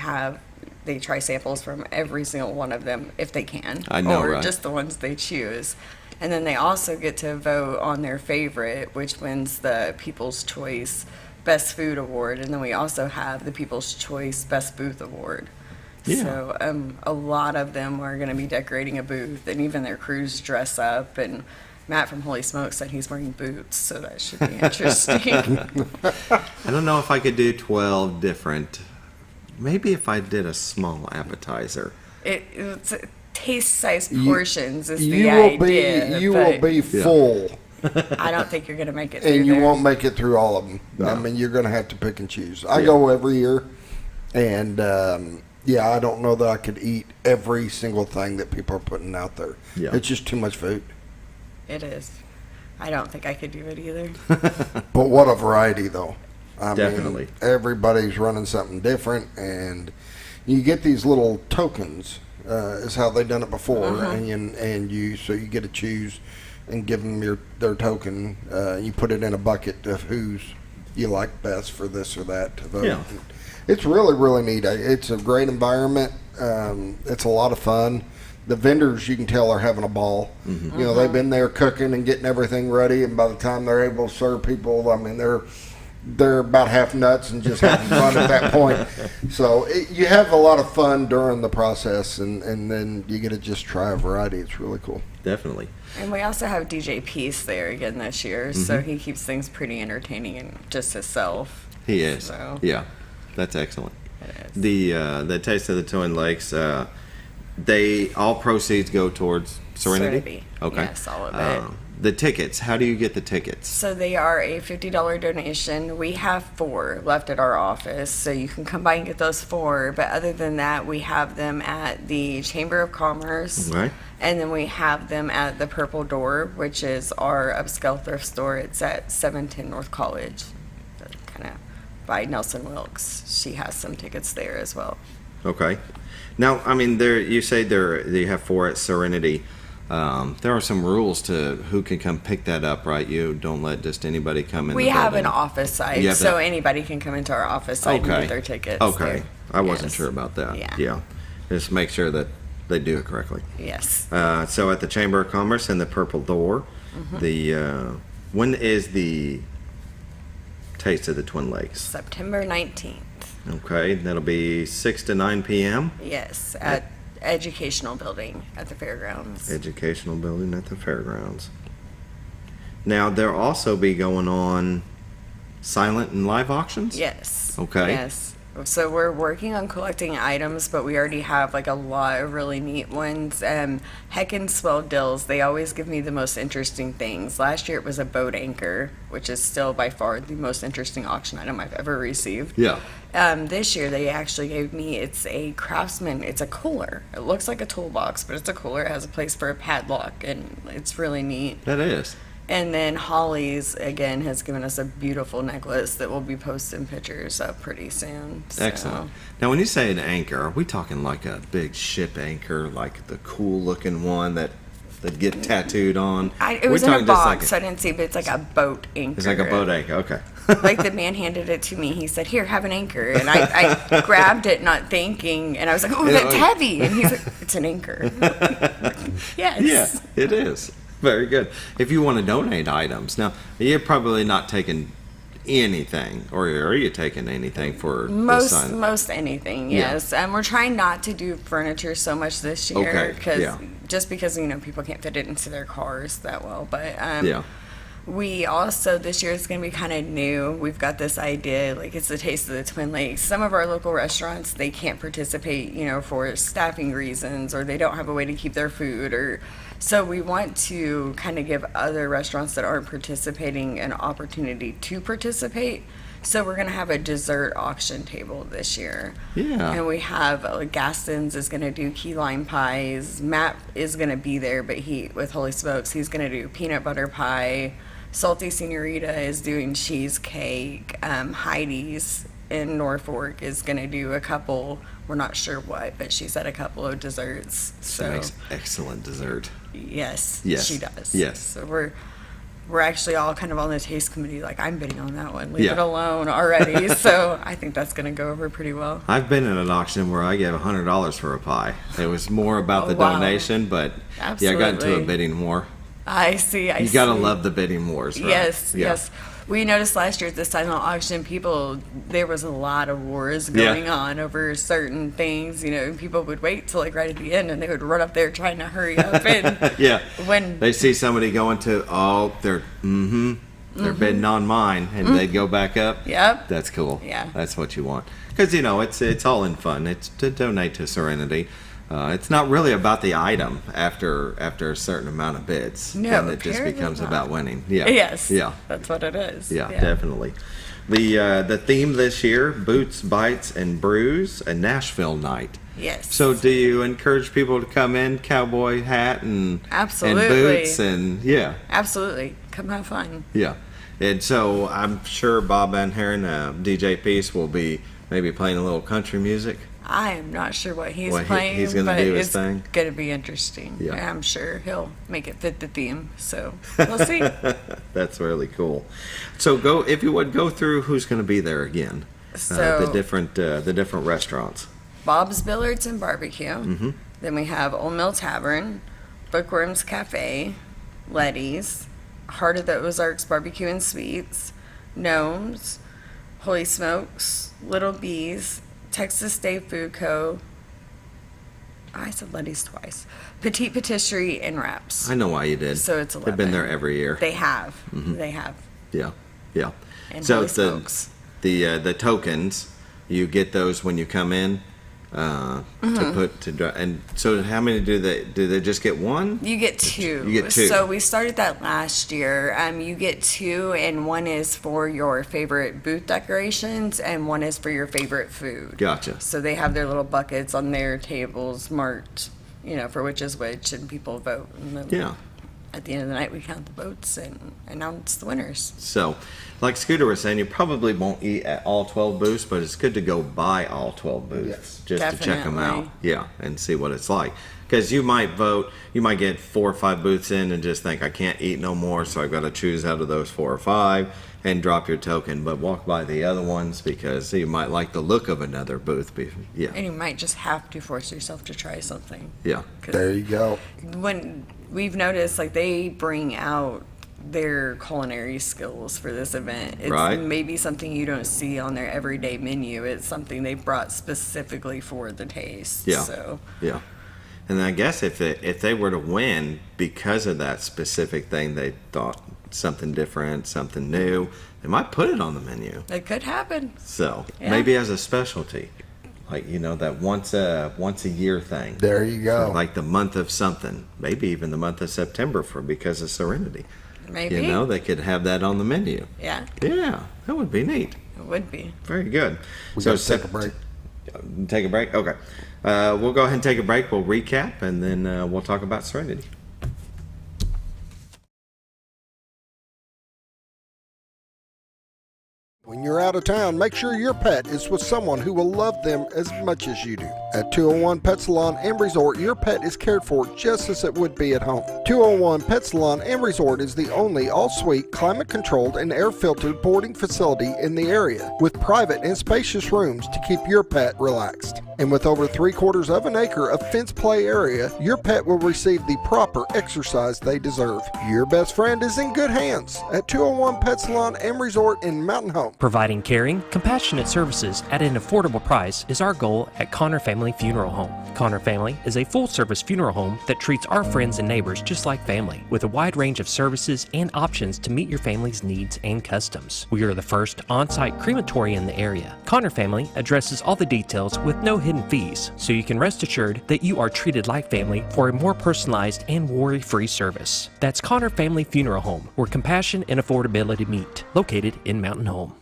try samples from every single one of them if they can. I know, or right? just the ones they choose. And then they also get to vote on their favorite, which wins the People's Choice Best Food Award. And then we also have the People's Choice Best Booth Award. Yeah. So a lot of them are going to be decorating a booth, and even their crews dress up. And Matt from Holy Smoke said he's wearing boots, so that should be interesting. I don't know if I could do 12 different. Maybe if I did a small appetizer. It's taste-sized portions is you the will idea. You will be full. I don't think you're going to make it through And you there. won't make it through all of them. No. I mean, you're going to have to pick and choose. I go every year, and I don't know that I could eat every single thing that people are putting out there. Yeah. It's just too much food. It is. I don't think I could do it either. But what a variety, though. I Definitely. mean, everybody's running something different, and you get these little tokens. Is how they done it before, and you get to choose and give them their token. You put it in a bucket of who's you like best for this or that to vote. Yeah. It's really, really neat. It's a great environment. It's a lot of fun. The vendors, you can tell, are having a ball. Mm-hmm. You know, they've been there cooking and getting everything ready, and by the time they're able to serve people, I mean, they're about half nuts and just having fun at that point. So you have a lot of fun during the process, and then you get to just try a variety. It's really cool. Definitely. And we also have DJ Peace there again this year, so he keeps things pretty entertaining and just himself. He is. So. Yeah, that's excellent. It is. The Taste of the Twin Lakes, all proceeds go towards Serenity? Okay. Yes, all of it. The tickets, how do you get the tickets? So they are a $50 donation. We have 4 left at our office, so you can come by and get those 4. But other than that, we have them at the Chamber of Commerce. Okay. And then we have them at the Purple Door, which is our upscale thrift store. It's at 710 North College, kind of by Nelson Wilkes. She has some tickets there as well. Okay. Now, I mean, you say you have 4 at Serenity. There are some rules to who can come pick that up, right? You don't let just anybody come in. We the have building. an office site, so anybody can come into our office site and get their tickets. Okay. there. I wasn't Yes. sure about that. Yeah. Just make sure that they do it correctly. Yes. So at the Chamber of Commerce and the Purple Door, when is the Taste of the Twin Lakes? September 19th. Okay, that'll be 6 to 9 p.m. Yes, at Educational Building at the fairgrounds. Educational building at the fairgrounds. Now, there'll also be going on silent and live auctions? Yes. Okay. Yes. So we're working on collecting items, but we already have like a lot of really neat ones. Heckin' Swell Dills, they always give me the most interesting things. Last year it was a boat anchor, which is still by far the most interesting auction item I've ever received. Yeah. This year they actually gave me, it's a Craftsman, it's a cooler. It looks like a toolbox, but it's a cooler. It has a place for a padlock, and it's really neat. That is. And then Holly's, again, has given us a beautiful necklace that we'll be posting pictures of pretty soon. So. Excellent. Now, when you say an anchor, are we talking like a big ship anchor, like the cool-looking one that get tattooed on? It was in a box, so I didn't see, but it's like a boat anchor. It's like a boat anchor, okay. Like the man handed it to me. He said, "Here, have an anchor." And I grabbed it, not thinking, and I was like, "Oh, that's heavy." And he's like, "It's an anchor." Yes. Yeah, it is. Very good. If you want to donate items, now you're probably not taking anything, or are you taking anything for this sign? Most anything, yes. Yeah. And we're trying not to do furniture so much this year, Okay, because people can't fit it into their cars that well. But Yeah. we also, this year it's going to be kind of new. We've got this idea, like it's the Taste of the Twin Lakes. Some of our local restaurants, they can't participate, for staffing reasons, or they don't have a way to keep their food, so we want to kind of give other restaurants that aren't participating an opportunity to participate, So we're going to have a dessert auction table this year. Yeah. And we have Gaston's is going to do key lime pies. Matt is going to be there, but with Holy Smokes, he's going to do peanut butter pie. Salty Senorita is doing cheesecake. Heidi's in Norfolk is going to do a couple, we're not sure what, but she said a couple of desserts. She makes excellent dessert. Yes, she does. Yes. So we're actually all kind of on the taste committee, like, I'm bidding on that one. Leave it alone already. So I think that's going to go over pretty well. I've been in an auction where I gave $100 for a pie. It was more about the donation, but absolutely. I got into a bidding war. I see. You got to love the bidding wars, right? Yes. We noticed last year at the silent auction, there was a lot of wars going on over certain things. People would wait till like right at the end, and they would run up there trying to hurry up. And when they see somebody going to, they're bidding on mine, and they'd go back up. Yep. That's cool. Yeah. That's what you want. Because, it's all in fun. It's to donate to Serenity. It's not really about the item after a certain amount of bids. No, and it just becomes about winning. Yeah. Yes. Yeah. That's what it is. Yeah, definitely. The theme this year: Boots, Bites, and Brews, a Nashville night. Yes. So, do you encourage people to come in, cowboy hat and absolutely and boots and absolutely come have fun. Yeah, and so I'm sure Bob Van Haren, DJ Peace, will be maybe playing a little country music. I am not sure what he's playing, he's gonna but do his it's thing. Going to be interesting. Yeah. I'm sure he'll make it fit the theme. So we'll see. That's really cool. So if you would go through who's going to be there again. So the different restaurants. Bob's Billiards and Barbecue. Mm-hmm. Then we have Old Mill Tavern, Bookworms Cafe, Letty's, Heart of the Ozarks Barbecue and Sweets, Gnomes, Holy Smokes, Little Bees, Texas Day Food Co. I said Letty's twice. Petite Patisserie and Wraps. I know why you did. So it's 11. They've been there every year. They have. Mm-hmm. They have. Yeah. And So Holy Smokes. the tokens, you get those when you come in. And so how many do they just get one? You get two. You get two. So we started that last year. You get two, and one is for your favorite booth decorations, and one is for your favorite food. Gotcha. So they have their little buckets on their tables marked, for which is which, and people vote. And then at the end of the night, we count the votes and announce the winners. So, like Scooter was saying, you probably won't eat at all 12 booths, but it's good to go by all 12 booths just to check them out. Yeah, and see what it's like. Because you might get 4 or 5 booths in and just think, I can't eat no more, so I've got to choose out of those 4 or 5 and drop your token. But walk by the other ones because you might like the look of another booth. Yeah. And you might just have to force yourself to try something. Yeah. There you go. When we've noticed, like, they bring out their culinary skills for this event. It's maybe something you don't see on their everyday menu. It's something they brought specifically for the taste. Yeah. So. Yeah. And I guess if they were to win because of that specific thing, they thought something different, something new, they might put it on the menu. It could happen. So maybe as a specialty, like that once a year thing. There you go. Like the month of something, maybe even the month of September because of Serenity. Maybe. They could have that on the menu. Yeah. Yeah, that would be neat. It would be. Very good. We got to take a break. Take a break? Okay. We'll go ahead and take a break. We'll recap, and then we'll talk about Serenity. When you're out of town, make sure your pet is with someone who will love them as much as you do. At 201 Pet Salon and Resort, your pet is cared for just as it would be at home. 201 Pet Salon and Resort is the only all-suite, climate-controlled, and air-filtered boarding facility in the area, with private and spacious rooms to keep your pet relaxed. And with over 3/4 of an acre of fenced play area, your pet will receive the proper exercise they deserve. Your best friend is in good hands at 201 Pet Salon and Resort in Mountain Home. Providing caring, compassionate services at an affordable price is our goal at Connor Family Funeral Home. Connor Family is a full-service funeral home that treats our friends and neighbors just like family, with a wide range of services and options to meet your family's needs and customs. We are the first on-site crematory in the area. Connor Family addresses all the details with no hidden fees, so you can rest assured that you are treated like family for a more personalized and worry-free service. That's Connor Family Funeral Home, where compassion and affordability meet, located in Mountain Home.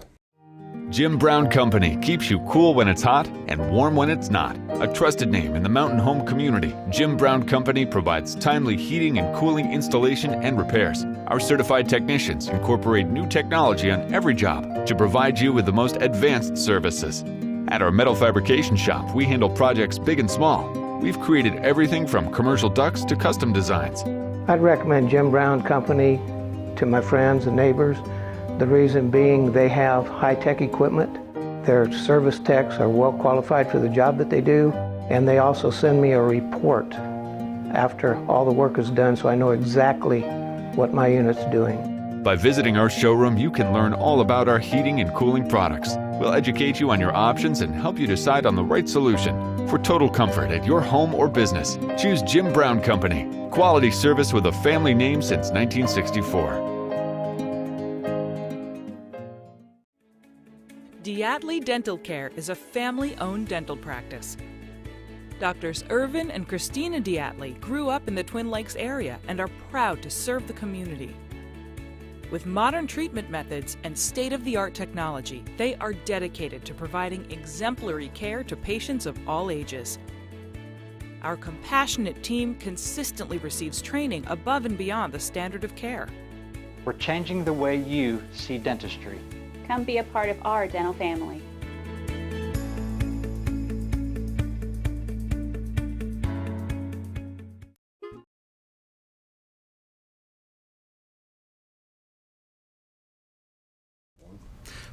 Jim Brown Company keeps you cool when it's hot and warm when it's not. A trusted name in the mountain home community, Jim Brown Company provides timely heating and cooling installation and repairs. Our certified technicians incorporate new technology on every job to provide you with the most advanced services. At our metal fabrication shop, we handle projects big and small. We've created everything from commercial ducts to custom designs. I'd recommend Jim Brown Company to my friends and neighbors. The reason being they have high-tech equipment. Their service techs are well qualified for the job that they do, and they also send me a report after all the work is done so I know exactly what my unit's doing. By visiting our showroom, you can learn all about our heating and cooling products. We'll educate you on your options and help you decide on the right solution. For total comfort at your home or business, choose Jim Brown Company. Quality service with a family name since 1964. Diatley Dental Care is a family-owned dental practice. Doctors Irvin and Christina Diatley grew up in the Twin Lakes area and are proud to serve the community. With modern treatment methods and state-of-the-art technology, they are dedicated to providing exemplary care to patients of all ages. Our compassionate team consistently receives training above and beyond the standard of care. We're changing the way you see dentistry. Come be a part of our dental family.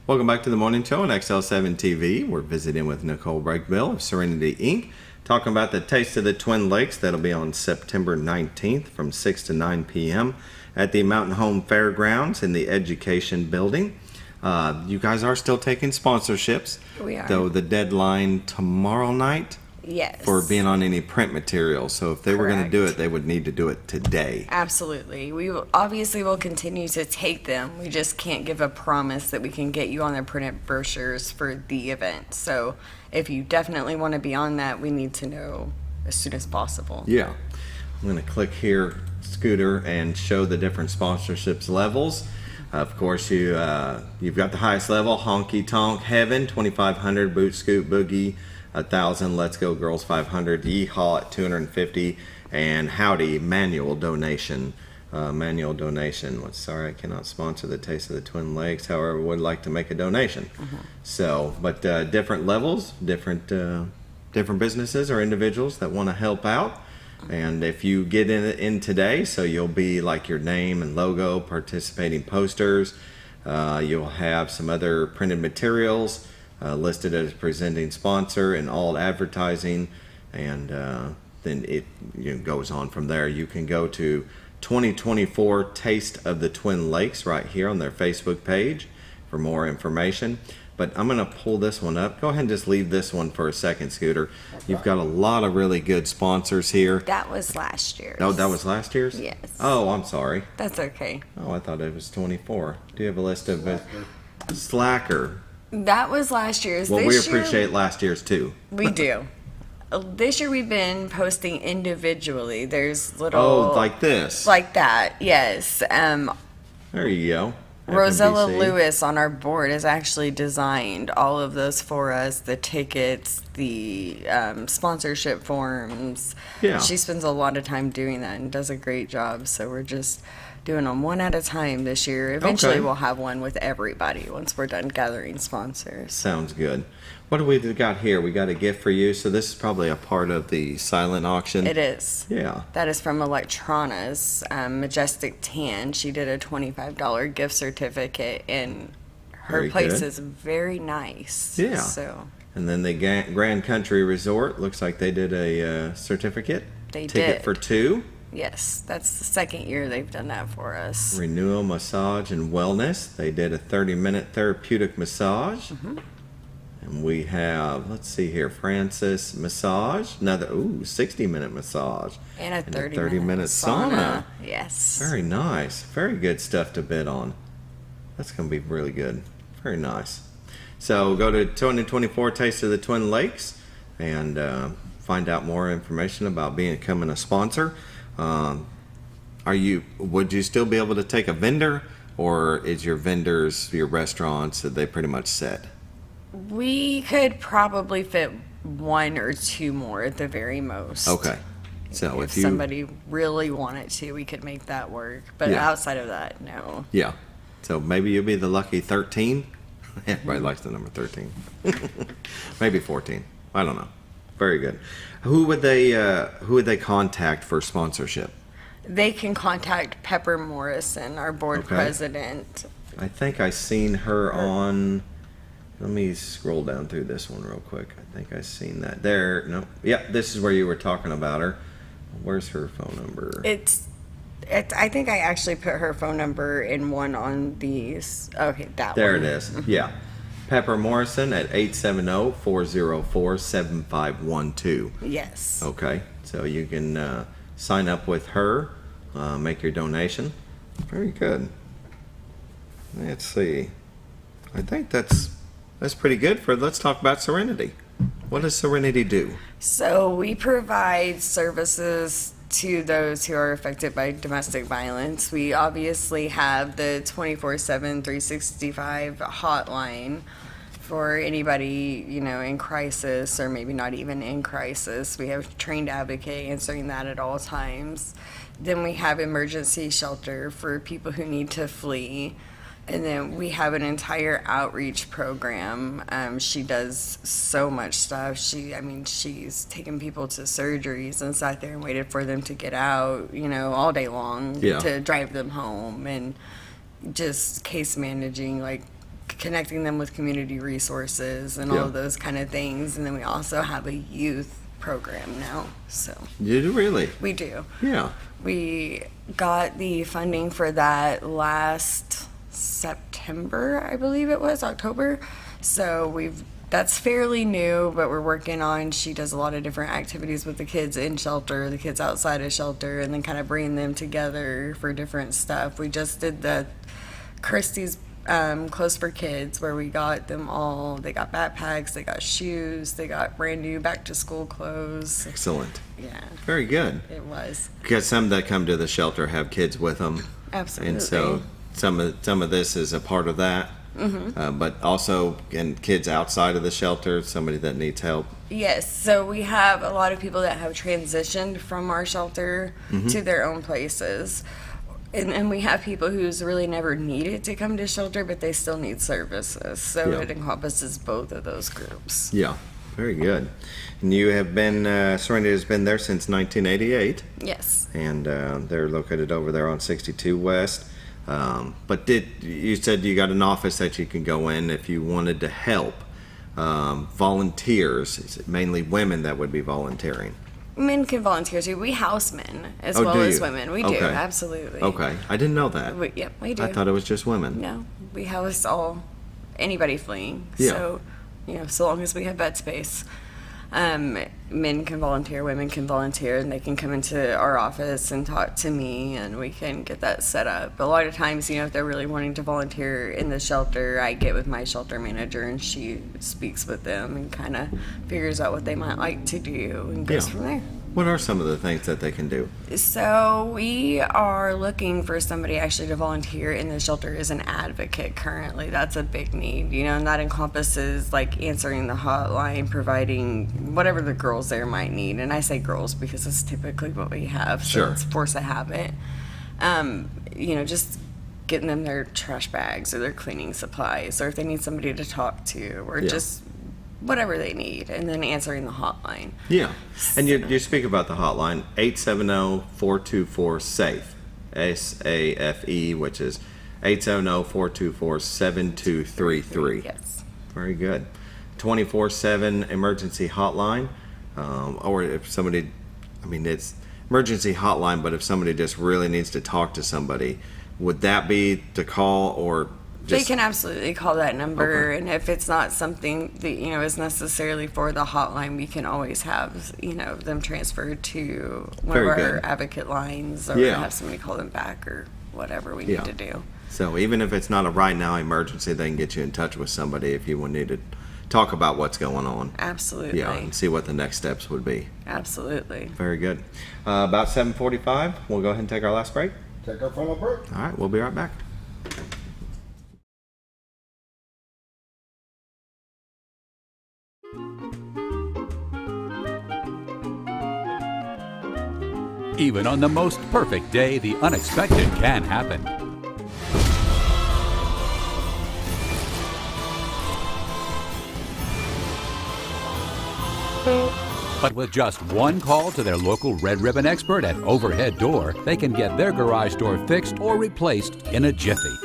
Welcome back to the morning show on XL7-TV. We're visiting with Nicole Brakebill of Serenity Inc. Talking about the Taste of the Twin Lakes. That'll be on September 19th from 6 to 9 p.m. at the Mountain Home Fairgrounds in the Education Building. You guys are still taking sponsorships. We are. Though the deadline tomorrow night. Yes. For being on any print material. So if they were going to do it, they would need to do it today. Absolutely. We obviously will continue to take them. We just can't give a promise that we can get you on the printed brochures for the event. So if you definitely want to be on that, we need to know as soon as possible. Yeah. I'm going to click here, Scooter, and show the different sponsorships levels. Of course, you've got the highest level, Honky Tonk Heaven, 2,500, Boot Scoot Boogie, 1,000, Let's Go Girls 500, Yeehaw at 250, and Howdy manual donation. Sorry, I cannot sponsor the Taste of the Twin Lakes. However, would like to make a donation. So, but different levels, different businesses or individuals that want to help out. And if you get in today, so you'll be like your name and logo, participating posters. You'll have some other printed materials listed as presenting sponsor and all advertising, and then it goes on from there. You can go to 2024 Taste of the Twin Lakes right here on their Facebook page for more information. But I'm going to pull this one up. Go ahead and just leave this one for a second, Scooter. You've got a lot of really good sponsors here. That was last year's. Oh, that was last year's? Yes. Oh, I'm sorry. That's okay. Oh, I thought it was 24. Do you have a list of Slacker? That was last year's. Well, we appreciate last year's too. We do. This year we've been posting individually. There's little... Oh, like this? Like that, yes. There you go. Rosella FNBC. Lewis on our board has actually designed all of those for us, the tickets, the sponsorship forms. Yeah. She spends a lot of time doing that and does a great job. So we're just doing them one at a time this year. Eventually we'll have one with everybody once we're done gathering sponsors. Sounds good. What do we got here? We got a gift for you. So this is probably a part of the silent auction. It is. Yeah. That is from Electrana's Majestic Tan. She did a $25 gift certificate, and her Very place good. is very nice. Yeah. So And then the Grand Country Resort, looks like they did a certificate. They Ticket did. for 2. yes, that's the second year they've done that for us. Renewal Massage and Wellness. They did a 30-minute therapeutic massage. And we have, let's see here, Francis Massage. Another, 60-minute massage. And a 30-minute sauna. Yes. Very nice. Very good stuff to bid on. That's going to be really good. Very nice. So go to 2024 Taste of the Twin Lakes and find out more information about becoming a sponsor. Would you still be able to take a vendor, or is your vendors, your restaurants, are they pretty much set? We could probably fit 1 or 2 more at the very most. Okay. So if somebody really wanted to, we could make that work. But outside of that, no. Yeah. So maybe you'll be the lucky 13. Everybody likes the number 13. Maybe 14. I don't know. Very good. Who would they contact for sponsorship? They can contact Pepper Morrison, our board president. I think I seen her on. Let me scroll down through this one real quick. I think I seen that there. No. Yep. This is where you were talking about her. Where's her phone number? I think I actually put her phone number in one on these. Okay, that there one. There it is. Yeah. Pepper Morrison at 870-404-7512. Yes. Okay. So you can sign up with her, make your donation. Very good. Let's see. I think that's pretty good let's talk about Serenity. What does Serenity do? So we provide services to those who are affected by domestic violence. We obviously have the 24/7, 365 hotline for anybody, in crisis or maybe not even in crisis. We have a trained advocate answering that at all times. Then we have emergency shelter for people who need to flee. And then we have an entire outreach program. She does so much stuff. She's taken people to surgeries and sat there and waited for them to get out, all day long to drive them home, and just case managing, like connecting them with community resources and all of those kind of things. And then we also have a youth program now. So you do really? We do. Yeah. We got the funding for that last September, I believe it was, October. So that's fairly new, but we're working on, she does a lot of different activities with the kids in shelter, the kids outside of shelter, and then kind of bringing them together for different stuff. We just did the Christie's Clothes for Kids, where we got them all. They got backpacks, they got shoes, they got brand new back to school clothes. Excellent. Yeah. Very good. It was. Because some that come to the shelter have kids with them. Absolutely. And so some of this is a part of that. Mm-hmm. But also kids outside of the shelter, somebody that needs help. Yes, so we have a lot of people that have transitioned from our shelter to their own places. And we have people who's really never needed to come to shelter, but they still need services. So it encompasses both of those groups. Yeah, very good. And you have been, Serenity has been there since 1988. Yes. And they're located over there on 62 West. But you said you got an office that you can go in if you wanted to help. Volunteers, is it mainly women that would be volunteering? Men can volunteer too. We house men as well as women. We do, absolutely. Okay, I didn't know that. Yep, we do. I thought it was just women. No, we house anybody fleeing. Yeah. So, so long as we have bed space. Men can volunteer, women can volunteer, and they can come into our office and talk to me, and we can get that set up. A lot of times, if they're really wanting to volunteer in the shelter, I get with my shelter manager, and she speaks with them and kind of figures out what they might like to do and goes from there. What are some of the things that they can do? So we are looking for somebody actually to volunteer in the shelter as an advocate currently. That's a big need, and that encompasses like answering the hotline, providing whatever the girls there might need. And I say girls because it's typically what we have, so it's force of habit. Just getting them their trash bags or their cleaning supplies, or if they need somebody to talk to, or just whatever they need, and then answering the hotline. Yeah. And you speak about the hotline, 870-424-SAFE, SAFE, which is 870-424-7233. Yes. Very good. 24/7 emergency hotline, or if somebody, it's emergency hotline, but if somebody just really needs to talk to somebody, would that be to call or they can absolutely call that number, and if it's not something that is necessarily for the hotline, we can always have them transferred to one of our advocate lines, or have somebody call them back, or whatever we need to do. So even if it's not a right now emergency, they can get you in touch with somebody if you need to talk about what's going on. Absolutely. Yeah, and see what the next steps would be. Absolutely. Very good. About 7:45, we'll go ahead and take our last break. Take our final break. All right, we'll be right back. Even on the most perfect day, the unexpected can happen. But with just one call to their local Red Ribbon expert at Overhead Door, they can get their garage door fixed or replaced in a jiffy.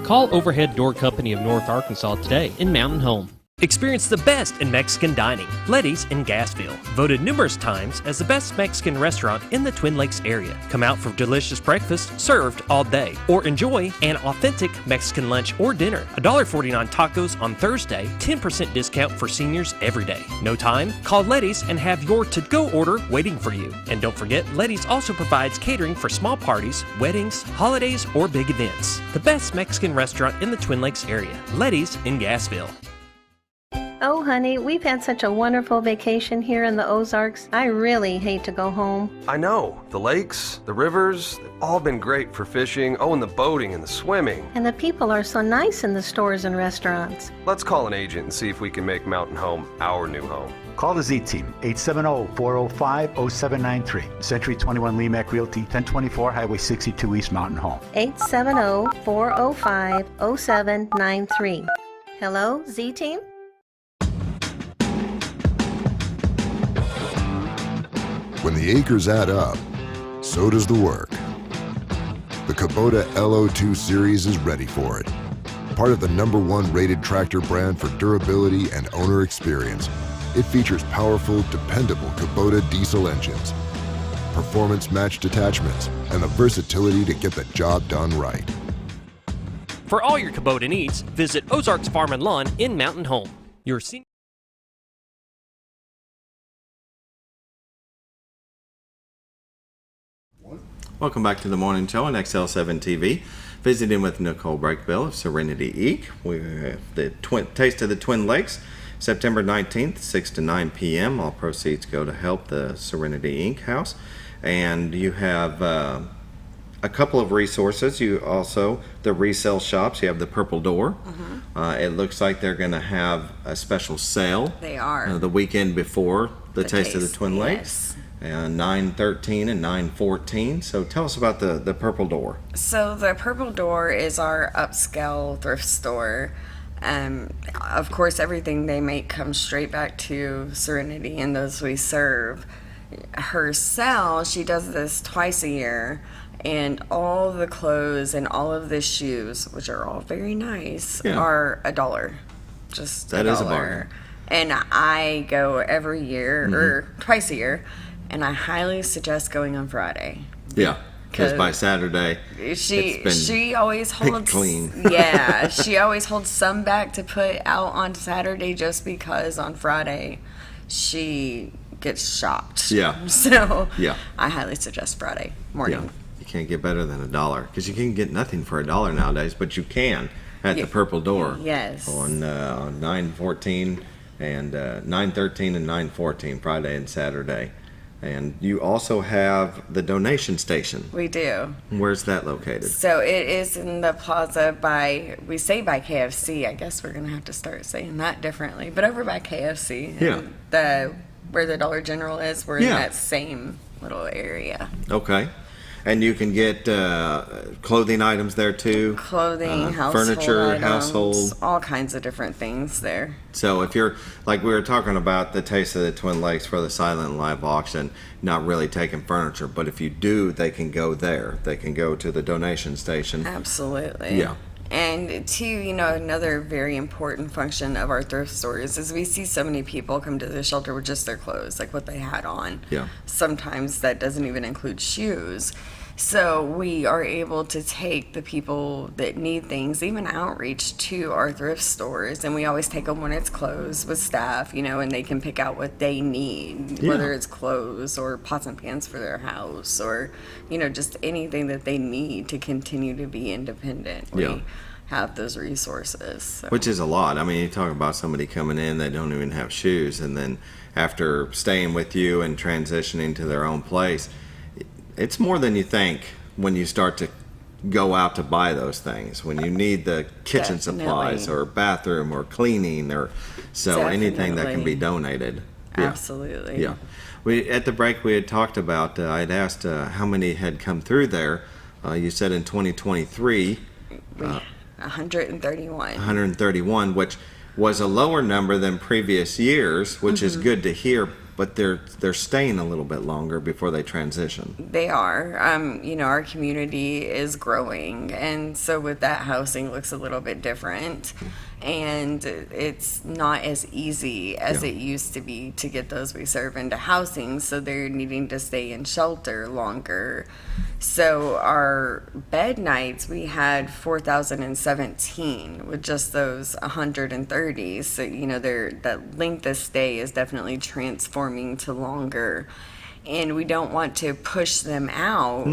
Call Overhead Door Company of North Arkansas today in Mountain Home. Experience the best in Mexican dining. Letty's in Gassville, voted numerous times as the best Mexican restaurant in the Twin Lakes area. Come out for delicious breakfast served all day, or enjoy an authentic Mexican lunch or dinner. $1.49 tacos on Thursday, 10% discount for seniors every day. No time? Call Letty's and have your to-go order waiting for you. And don't forget, Letty's also provides catering for small parties, weddings, holidays, or big events. The best Mexican restaurant in the Twin Lakes area. Letty's in Gassville. Oh, honey, we've had such a wonderful vacation here in the Ozarks. I really hate to go home. I know. The lakes, the rivers, they've all been great for fishing. Oh, and the boating and the swimming. And the people are so nice in the stores and restaurants. Let's call an agent and see if we can make Mountain Home our new home. Call the Z-Team, 870-405-0793. Century 21 Lemac Realty, 1024 Highway 62 East Mountain Home. 870-405-0793. Hello, Z-Team? When the acres add up, so does the work. The Kubota LO2 series is ready for it. Part of the #1 rated tractor brand for durability and owner experience, it features powerful, dependable Kubota diesel engines, performance-matched attachments, and the versatility to get the job done right. For all your Kubota needs, visit Ozarks Farm and Lawn in Mountain Home. Your senior Welcome back to the morning show on XL7-TV. Visiting with Nicole Brakebill of Serenity Inc. We have the Taste of the Twin Lakes, September 19th, 6 to 9 p.m. All proceeds go to help the Serenity Inc. house. And you have a couple of resources. You also, the resale shops, you have the Purple Door. It looks like they're going to have a special sale. They are. The weekend before the Taste of the Twin Lakes. 9/13 and 9/14. So tell us about the Purple Door. So the Purple Door is our upscale thrift store. Of course, everything they make comes straight back to Serenity and those we serve. Herself, she does this twice a year, and all the clothes and all of the shoes, which are all very nice, are $1. Just that $1. Is a bargain. And I go every year or twice a year. And I highly suggest going on Friday. Yeah, because by Saturday, she always holds clean. Yeah, she always holds some back to put out on Saturday just because on Friday she gets shopped. Yeah. So yeah, I highly suggest Friday morning. Yeah. You can't get better than $1 because you can get nothing for $1 nowadays, but you can at the Purple Door. Yes. On 9/14 and 9/13 and 9/14, Friday and Saturday. And you also have the donation station. We do. Where's that located? So it is in the plaza we say by KFC. I guess we're going to have to start saying that differently. But over by KFC. Yeah. Where the Dollar General is, we're in that same little area. Okay. And you can get clothing items there too. Clothing, household furniture, items, household, all kinds of different things there. So if you're like we were talking about the Taste of the Twin Lakes for the silent live auction, not really taking furniture, but if you do, they can go there. They can go to the donation station. Absolutely. Yeah. And two, another very important function of our thrift stores is we see so many people come to the shelter with just their clothes, like what they had on. Yeah. Sometimes that doesn't even include shoes. So we are able to take the people that need things, even outreach to our thrift stores, and we always take them when it's closed with staff, and they can pick out what they need, whether it's clothes or pots and pans for their house or, just anything that they need to continue to be independent. We have those resources. So. Which is a lot. I mean, you talk about somebody coming in, they don't even have shoes, and then after staying with you and transitioning to their own place, it's more than you think when you start to go out to buy those things. When you need the kitchen supplies or bathroom or cleaning or anything that can be donated. Absolutely. Yeah. At the break, we had talked about, I had asked how many had come through there. You said in 2023... 131. 131, which was a lower number than previous years, which is good to hear, but they're staying a little bit longer before they transition. They are. Our community is growing, and so with that, housing looks a little bit different, and it's not as easy as it used to be to get those we serve into housing, so they're needing to stay in shelter longer. So our bed nights, we had 4,017 with just those 130. So, that length of stay is definitely transforming to longer. And we don't want to push them out,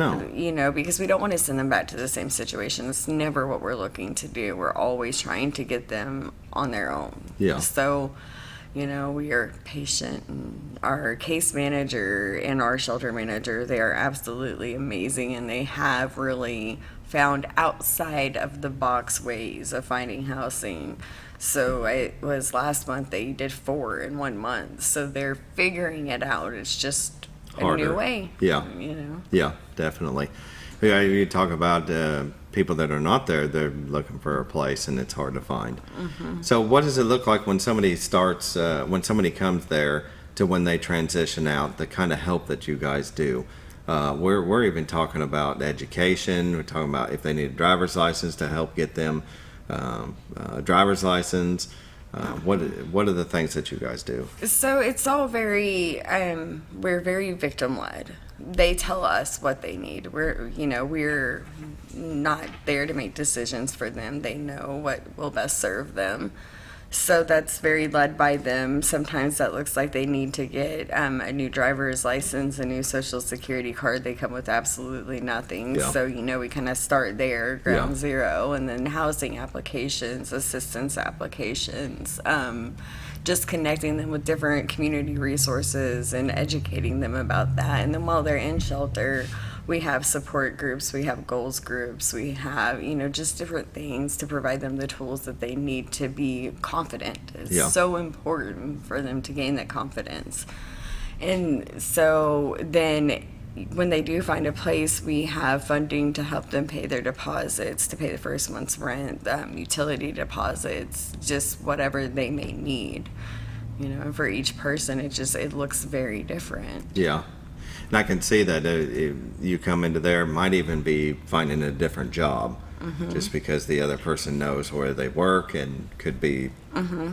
because we don't want to send them back to the same situation. It's never what we're looking to do. We're always trying to get them on their own. Yeah. So, we are patient, and our case manager and our shelter manager, they are absolutely amazing, and they have really found outside of the box ways of finding housing. So it was last month they did 4 in 1 month. So they're figuring it out. It's just Harder. a new way. Yeah. Yeah, definitely. You talk about people that are not there, they're looking for a place and it's hard to find. So what does it look like when somebody starts, when somebody comes there to when they transition out, the kind of help that you guys do? We're even talking about education. We're talking about if they need a driver's license to help get them a driver's license. What are the things that you guys do? So it's all very, we're very victim led. They tell us what they need. We're not there to make decisions for them. They know what will best serve them. So that's very led by them. Sometimes that looks like they need to get a new driver's license, a new social security card. They come with absolutely nothing. Yeah. So, we kind of start there, ground zero, and then housing applications, assistance applications, just connecting them with different community resources and educating them about that. And then while they're in shelter, we have support groups, we have goals groups, we have, just different things to provide them the tools that they need to be confident. It's so important for them to gain that confidence. And so then when they do find a place, we have funding to help them pay their deposits, to pay the first month's rent, utility deposits, just whatever they may need. And for each person, it looks very different. Yeah. And I can see that you come into there, might even be finding a different job, just because the other person knows where they work and could be,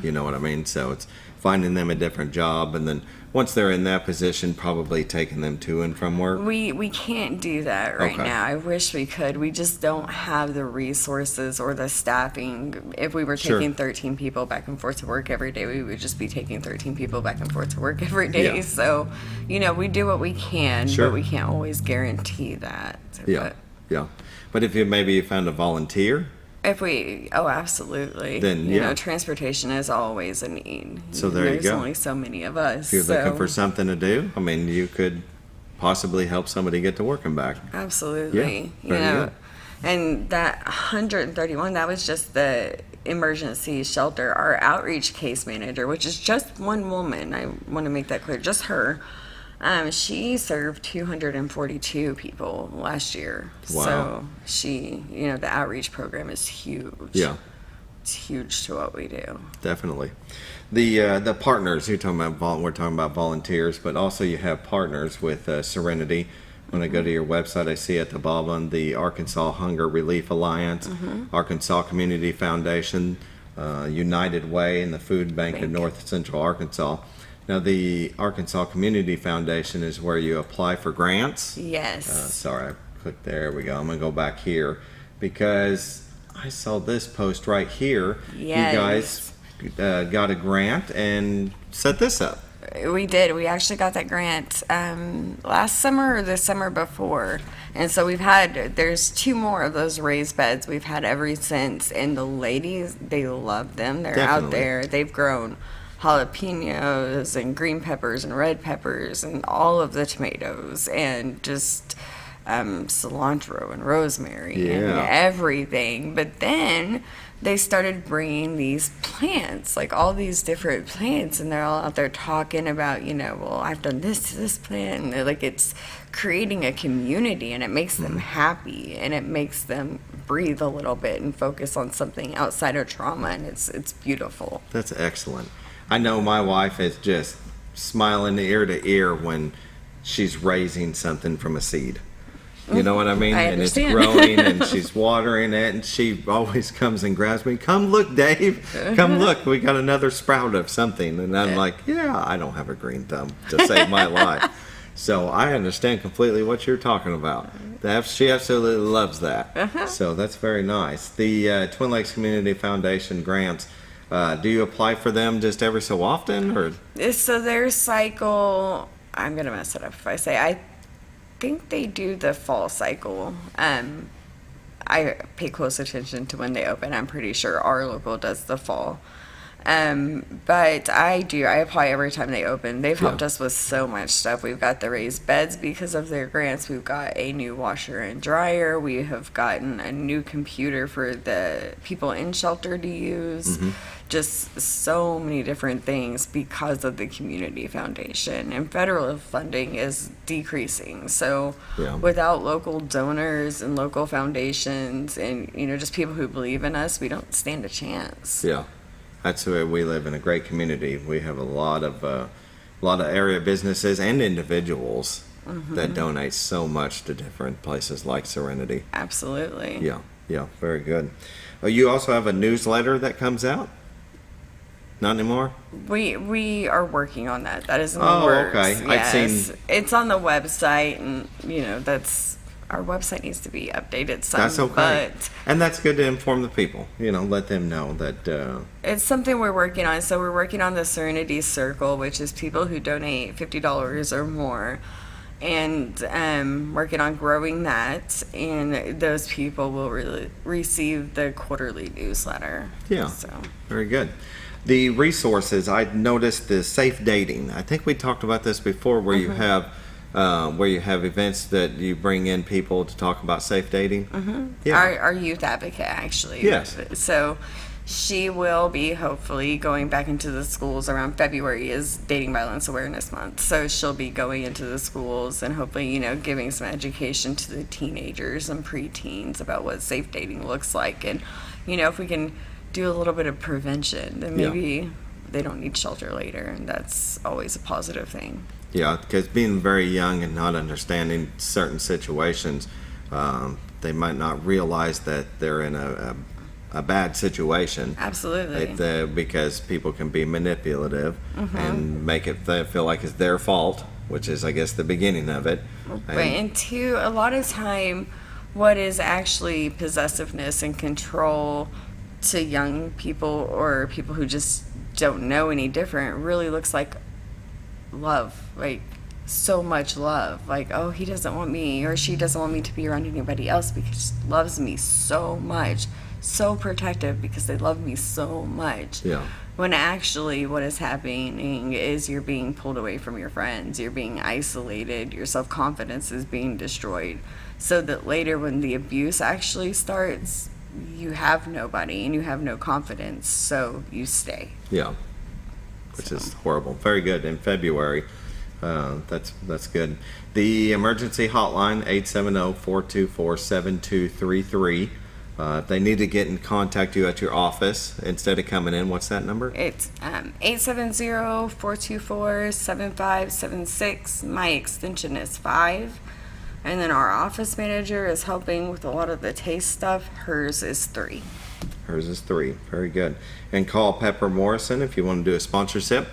you know what I mean? So it's finding them a different job, and then once they're in that position, probably taking them to and from work. We can't do that right now. I wish we could. We just don't have the resources or the staffing. If we were taking 13 people back and forth to work every day, we would just be taking 13 people back and forth to work every day. Yeah. So, we do what we can, but we can't always guarantee that. Yeah, But if you found a volunteer, absolutely. Then, transportation is always a need. So there you go. There's only so many of us. If you're looking for something to do, you could possibly help somebody get to work and back. Absolutely. Yeah, and that 131, that was just the emergency shelter. Our outreach case manager, which is just one woman, I want to make that clear, just her. She served 242 people last year. Wow. So she, the outreach program is huge. Yeah. It's huge to what we do. Definitely. The partners, we're talking about volunteers, but also you have partners with Serenity. When I go to your website, I see at the bottom the Arkansas Hunger Relief Alliance, Arkansas Community Foundation, United Way, and the Food Bank of North Central Arkansas. Now, the Arkansas Community Foundation is where you apply for grants. Yes. Sorry, I clicked there. We go. I'm going to go back here because I saw this post right here. Yes. You guys got a grant and set this up. We did. We actually got that grant last summer or the summer before. And so there's 2 more of those raised beds we've had ever since. And the ladies, they love them. They're out there. They've grown jalapenos and green peppers and red peppers and all of the tomatoes and just cilantro and rosemary and everything. But then they started bringing these plants, like all these different plants, and they're all out there talking about, well, I've done this to this plant, and like it's creating a community, and it makes them happy, and it makes them breathe a little bit and focus on something outside of trauma, and it's beautiful. That's excellent. I know my wife is just smiling ear to ear when she's raising something from a seed. You know what I mean? And it's growing, and she's watering it, and she always comes and grabs me. Come look, Dave. Come look. We got another sprout of something. And I'm like, yeah, I don't have a green thumb to save my life. So I understand completely what you're talking about. She absolutely loves that. So that's very nice. The Twin Lakes Community Foundation grants, do you apply for them just every so often? Or? So their cycle, I'm going to mess it up if I say, I think they do the fall cycle. I pay close attention to when they open. I'm pretty sure our local does the fall. But I apply every time they open. They've helped us with so much stuff. We've got the raised beds because of their grants. We've got a new washer and dryer. We have gotten a new computer for the people in shelter to use. Just so many different things because of the community foundation, and federal funding is decreasing. So without local donors and local foundations and just people who believe in us, we don't stand a chance. Yeah, that's where we live in a great community. We have a lot of area businesses and individuals that donate so much to different places like Serenity. Absolutely. Yeah, very good. You also have a newsletter that comes out? Not anymore? We are working on that. That is in the works. Okay. Yes. It's on the website, and our website needs to be updated some. That's okay. And that's good to inform the people. Let them know that it's something we're working on. So we're working on the Serenity Circle, which is people who donate $50 or more, and working on growing that, and those people will really receive the quarterly newsletter. Yeah. So very good. The resources, I noticed the safe dating. I think we talked about this before, where you have events that you bring in people to talk about safe dating. Yeah. Our youth advocate, actually. Yes. So she will be hopefully going back into the schools around February is Dating Violence Awareness Month. So she'll be going into the schools and hopefully, giving some education to the teenagers and preteens about what safe dating looks like. And, if we can do a little bit of prevention, then maybe they don't need shelter later, and that's always a positive thing. Yeah, because being very young and not understanding certain situations, they might not realize that they're in a bad situation. Absolutely. Because people can be manipulative and make it feel like it's their fault, which is, I guess, the beginning of it. And two, a lot of time, what is actually possessiveness and control to young people or people who just don't know any different really looks like love, like so much love, like, oh, he doesn't want me or she doesn't want me to be around anybody else because she loves me so much, so protective because they love me so much. When actually what is happening is you're being pulled away from your friends, you're being isolated, your self-confidence is being destroyed, so that later when the abuse actually starts, you have nobody and you have no confidence, so you stay. Which is horrible. Very good. In February, that's good. The emergency hotline, 870-424-7233. If they need to get in contact you at your office instead of coming in, what's that number? It's 870-424-7576. My extension is 5. And then our office manager is helping with a lot of the taste stuff. Hers is 3. Hers is 3. Very good. And call Pepper Morrison if you want to do a sponsorship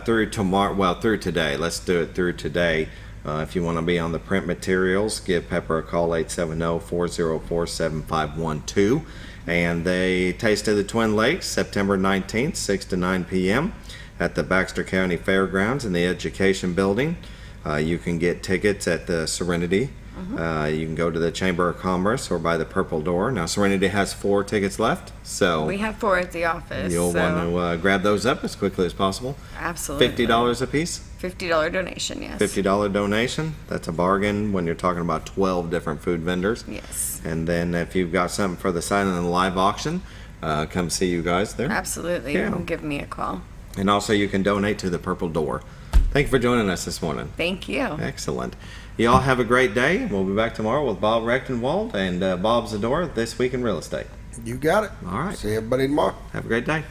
through tomorrow. Well, through today. Let's do it through today. If you want to be on the print materials, give Pepper a call, 870-404-7512. And the Taste of the Twin Lakes, September 19th, 6 to 9 p.m. at the Baxter County Fairgrounds in the Education Building. You can get tickets at the Serenity. You can go to the Chamber of Commerce or by the Purple Door. Now, Serenity has 4 tickets left, so we have 4 at the office. You'll want to grab those up as quickly as possible. Absolutely. $50 a piece? $50 donation, yes. $50 donation. That's a bargain when you're talking about 12 different food vendors. Yes. And then if you've got something for the silent and live auction, come see you guys there. Absolutely. Yeah. Give me a call. And also you can donate to the Purple Door. Thank you for joining us this morning. Thank you. Excellent. You all have a great day. We'll be back tomorrow with Bob Rechtenwald and Bob Zador, This Week in Real Estate. You got it. All right. See everybody tomorrow. Have a great day.